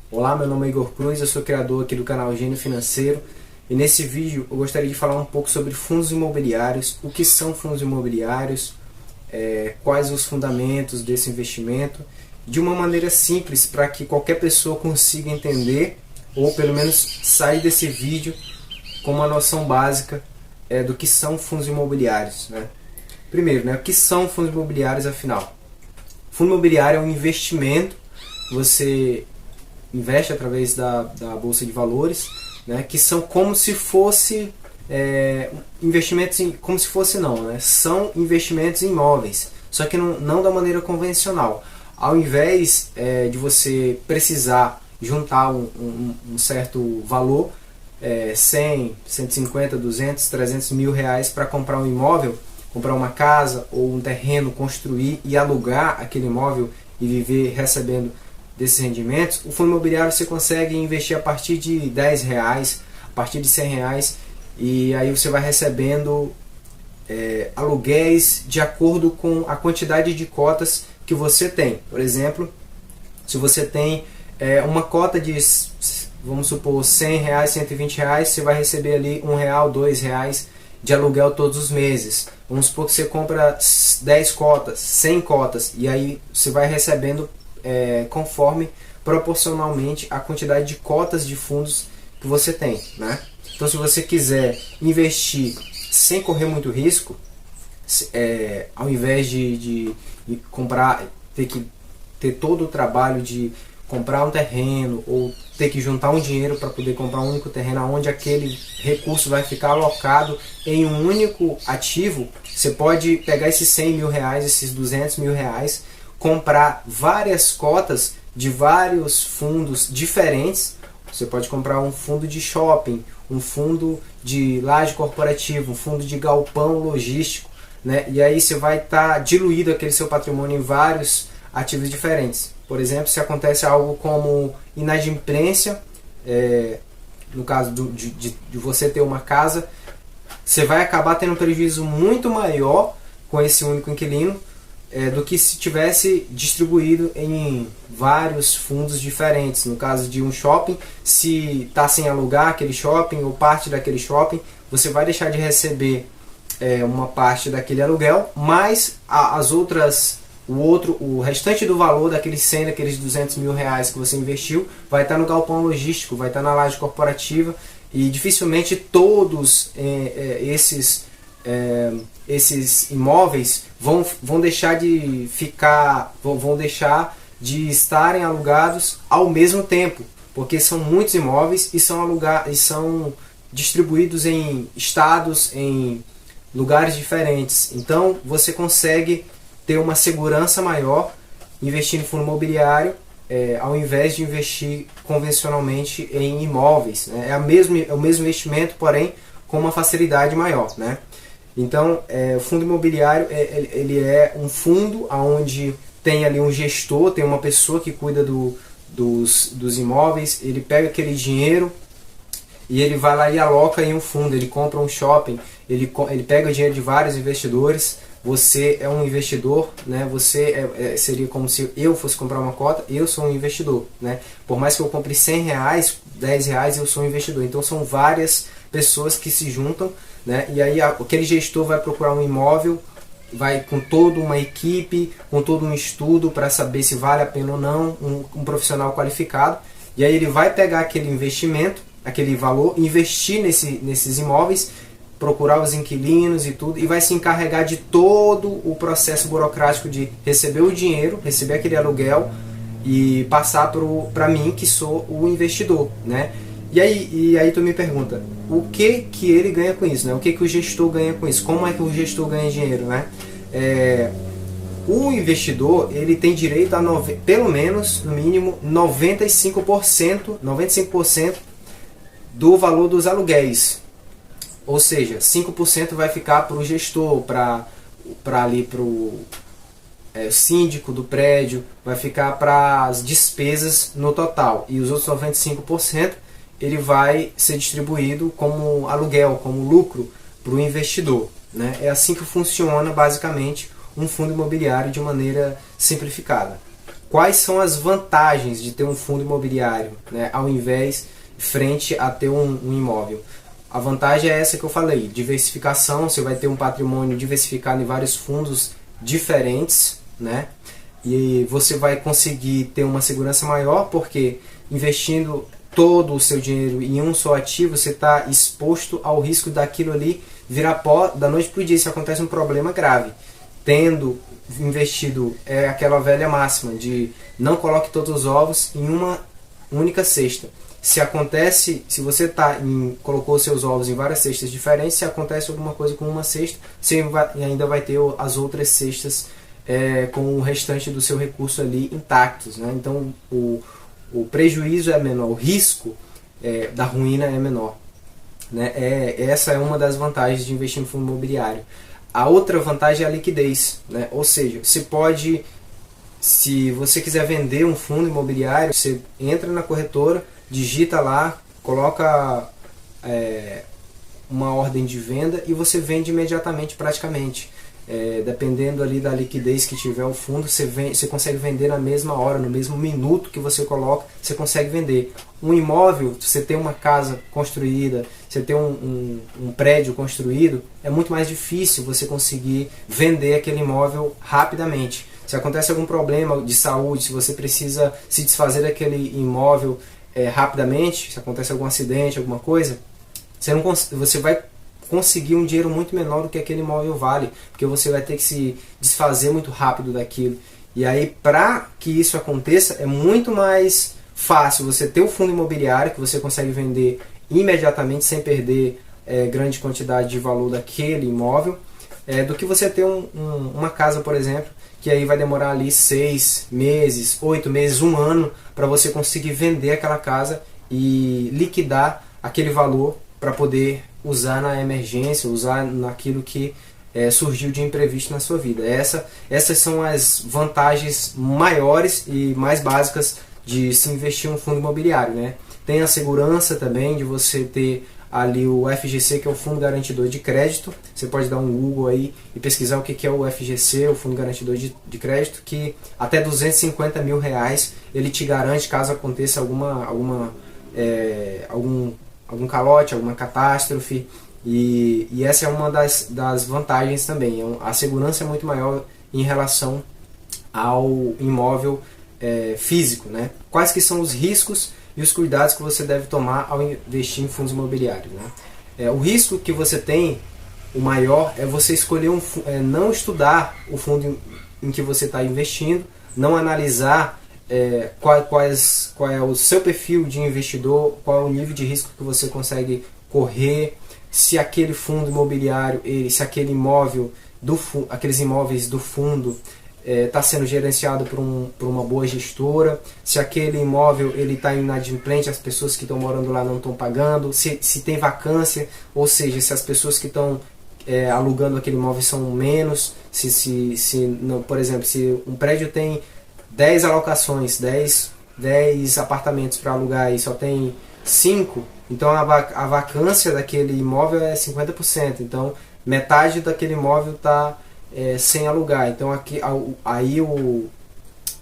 Olá, meu nome é Igor Cruz, eu sou criador aqui do canal Gênio Financeiro e nesse vídeo eu gostaria de falar um pouco sobre fundos imobiliários, o que são fundos imobiliários, quais os fundamentos desse investimento, de uma maneira simples para que qualquer pessoa consiga entender ou pelo menos sair desse vídeo com uma noção básica do que são fundos imobiliários, né? Primeiro, o que são fundos imobiliários afinal? Fundo imobiliário é um investimento, você investe através da Bolsa de Valores, né, que são como se fosse investimentos como se fosse não, né, são investimentos em imóveis, só que não da maneira convencional. Ao invés de você precisar juntar um certo valor, 100, 150, 200, 300 mil reais para comprar um imóvel, comprar uma casa ou um terreno, construir e alugar aquele imóvel e viver recebendo desses rendimentos, o fundo imobiliário você consegue investir a partir de 10 reais, a partir de 100 reais, e aí você vai recebendo aluguéis de acordo com a quantidade de cotas que você tem. Por exemplo, se você tem uma cota de, vamos supor, 100 reais, 120 reais, você vai receber ali R$1, R$2 de aluguel todos os meses. Vamos supor que você compra 10 cotas, 100 cotas, e aí você vai recebendo conforme proporcionalmente a quantidade de cotas de fundos que você tem, né? Então, se você quiser investir sem correr muito risco, ao invés de comprar, ter que ter todo o trabalho de comprar um terreno ou ter que juntar um dinheiro para poder comprar um único terreno onde aquele recurso vai ficar alocado em um único ativo, você pode pegar esses 100 mil reais, esses 200 mil reais, comprar várias cotas de vários fundos diferentes. Você pode comprar um fundo de shopping, um fundo de laje corporativa, um fundo de galpão logístico, né? E aí você vai estar diluído aquele seu patrimônio em vários ativos diferentes. Por exemplo, se acontece algo como inadimplência, no caso de você ter uma casa, você vai acabar tendo um prejuízo muito maior com esse único inquilino do que se tivesse distribuído em vários fundos diferentes. No caso de um shopping, se está sem alugar aquele shopping ou parte daquele shopping, você vai deixar de receber uma parte daquele aluguel, mas o restante do valor daqueles 100, daqueles 200 mil reais que você investiu vai estar no galpão logístico, vai estar na laje corporativa, e dificilmente todos esses imóveis vão deixar de estarem alugados ao mesmo tempo, porque são muitos imóveis e são distribuídos em estados, em lugares diferentes. Então você consegue ter uma segurança maior investindo em fundo imobiliário, ao invés de investir convencionalmente em imóveis, né? É o mesmo investimento, porém com uma facilidade maior, né? Então, o fundo imobiliário ele é um fundo onde tem ali um gestor, tem uma pessoa que cuida dos imóveis. Ele pega aquele dinheiro e ele vai lá e aloca em um fundo. Ele compra um shopping, ele pega o dinheiro de vários investidores. Você é um investidor, né? Seria como se eu fosse comprar uma cota, eu sou um investidor, né? Por mais que eu compre 100 reais, 10 reais, eu sou um investidor. Então são várias pessoas que se juntam, né? E aí aquele gestor vai procurar um imóvel, vai com toda uma equipe, com todo um estudo para saber se vale a pena ou não, um profissional qualificado. E aí ele vai pegar aquele investimento, aquele valor, investir nesses imóveis, procurar os inquilinos e tudo, e vai se encarregar de todo o processo burocrático de receber o dinheiro, receber aquele aluguel e passar para mim, que sou o investidor, né? E aí tu me pergunta, o que ele ganha com isso, né? O que o gestor ganha com isso? Como é que o gestor ganha dinheiro, né? O investidor, ele tem direito a pelo menos, no mínimo, 95% do valor dos aluguéis. Ou seja, 5% vai ficar para o gestor, para o síndico do prédio, vai ficar para as despesas no total. E os outros 95% ele vai ser distribuído como aluguel, como lucro para o investidor, né? É assim que funciona basicamente um fundo imobiliário de maneira simplificada. quais são as vantagens de ter um fundo imobiliário, né, ao invés frente a ter um imóvel. A vantagem é essa que eu falei, diversificação. Você vai ter um patrimônio diversificado em vários fundos diferentes, né? E você vai conseguir ter uma segurança maior, porque investindo todo o seu dinheiro em um só ativo, você está exposto ao risco daquilo ali virar pó da noite para o dia se acontece um problema grave. Tendo investido, é aquela velha máxima de não coloque todos os ovos em uma única cesta. Se você colocou seus ovos em várias cestas diferentes, se acontece alguma coisa com uma cesta, você ainda vai ter as outras cestas com o restante do seu recurso ali intactos, né? Então o prejuízo é menor, o risco da ruína é menor, né? Essa é uma das vantagens de investir no fundo imobiliário. A outra vantagem é a liquidez, né? Ou seja, você pode, se você quiser vender um fundo imobiliário, você entra na corretora, digita lá, coloca uma ordem de venda e você vende imediatamente praticamente. Dependendo ali da liquidez que tiver o fundo, você consegue vender na mesma hora, no mesmo minuto que você coloca, você consegue vender. Um imóvel, você tem uma casa construída, você tem um prédio construído, é muito mais difícil você conseguir vender aquele imóvel rapidamente. Se acontece algum problema de saúde, se você precisa se desfazer daquele imóvel rapidamente, se acontece algum acidente, alguma coisa, você vai conseguir um dinheiro muito menor do que aquele imóvel vale, porque você vai ter que se desfazer muito rápido daquilo. E aí, para que isso aconteça, é muito mais fácil você ter um fundo imobiliário que você consegue vender imediatamente sem perder grande quantidade de valor daquele imóvel, do que você ter uma casa, por exemplo, que aí vai demorar ali 6 meses, 8 meses, 1 ano para você conseguir vender aquela casa e liquidar aquele valor para poder usar na emergência, usar naquilo que surgiu de imprevisto na sua vida. Essas são as vantagens maiores e mais básicas de se investir em um fundo imobiliário, né? Tem a segurança também de você ter ali o FGC, que é o Fundo Garantidor de Crédito. Você pode dar um Google aí e pesquisar o que é o FGC, o Fundo Garantidor de Crédito, que até R$250 mil ele te garante caso aconteça algum calote, alguma catástrofe, e essa é uma das vantagens também. A segurança é muito maior em relação ao imóvel físico, né? Quais que são os riscos e os cuidados que você deve tomar ao investir em fundos imobiliários, né? O risco que você tem, o maior, é você escolher não estudar o fundo em que você está investindo, não analisar qual é o seu perfil de investidor, qual é o nível de risco que você consegue correr, se aquele fundo imobiliário, se aquele imóvel aqueles imóveis do fundo está sendo gerenciado por uma boa gestora, se aquele imóvel está inadimplente, as pessoas que estão morando lá não estão pagando, se tem vacância, ou seja, se as pessoas que estão alugando aquele imóvel são menos, não, por exemplo, se um prédio tem 10 alocações, 10 apartamentos para alugar e só tem 5, então a vacância daquele imóvel é 50%, então metade daquele imóvel está sem alugar. Então aí o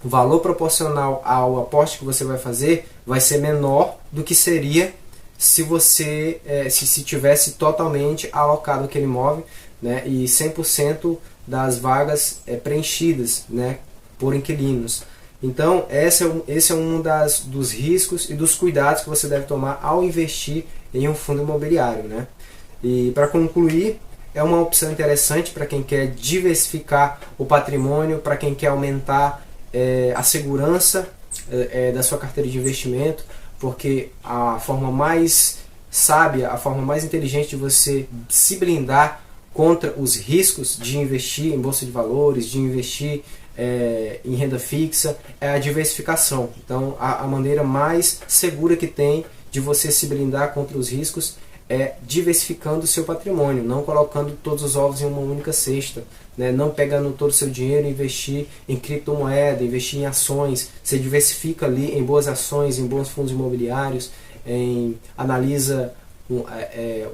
valor proporcional ao aporte que você vai fazer vai ser menor do que seria se você se tivesse totalmente alocado aquele imóvel, né, e 100% das vagas preenchidas, né, por inquilinos. Então esse é um dos riscos e dos cuidados que você deve tomar ao investir em um fundo imobiliário, né? E para concluir, é uma opção interessante para quem quer diversificar o patrimônio, para quem quer aumentar a segurança da sua carteira de investimento, porque a forma mais sábia, a forma mais inteligente de você se blindar contra os riscos de investir em bolsa de valores, de investir em renda fixa, é a diversificação. Então a maneira mais segura que tem de você se blindar contra os riscos é diversificando o seu patrimônio, não colocando todos os ovos em uma única cesta, né? Não pegando todo o seu dinheiro e investir em criptomoeda, investir em ações. Você diversifica ali em boas ações, em bons fundos imobiliários, analisa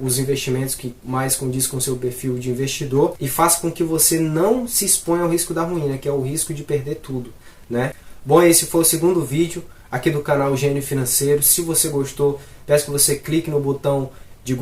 os investimentos que mais condiz com o seu perfil de investidor e faz com que você não se exponha ao risco da ruína, que é o risco de perder tudo, né? Bom, esse foi o segundo vídeo aqui do canal Gênio Financeiro. Se você gostou, peço que você clique no botão de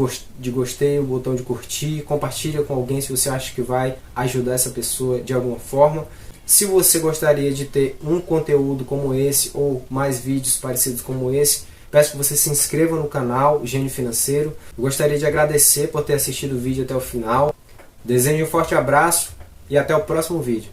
gostei, o botão de curtir, compartilha com alguém se você acha que vai ajudar essa pessoa de alguma forma. Se você gostaria de ter um conteúdo como esse ou mais vídeos parecidos como esse, peço que você se inscreva no canal Gênio Financeiro. Eu gostaria de agradecer por ter assistido o vídeo até o final. Desejo um forte abraço e até o próximo vídeo.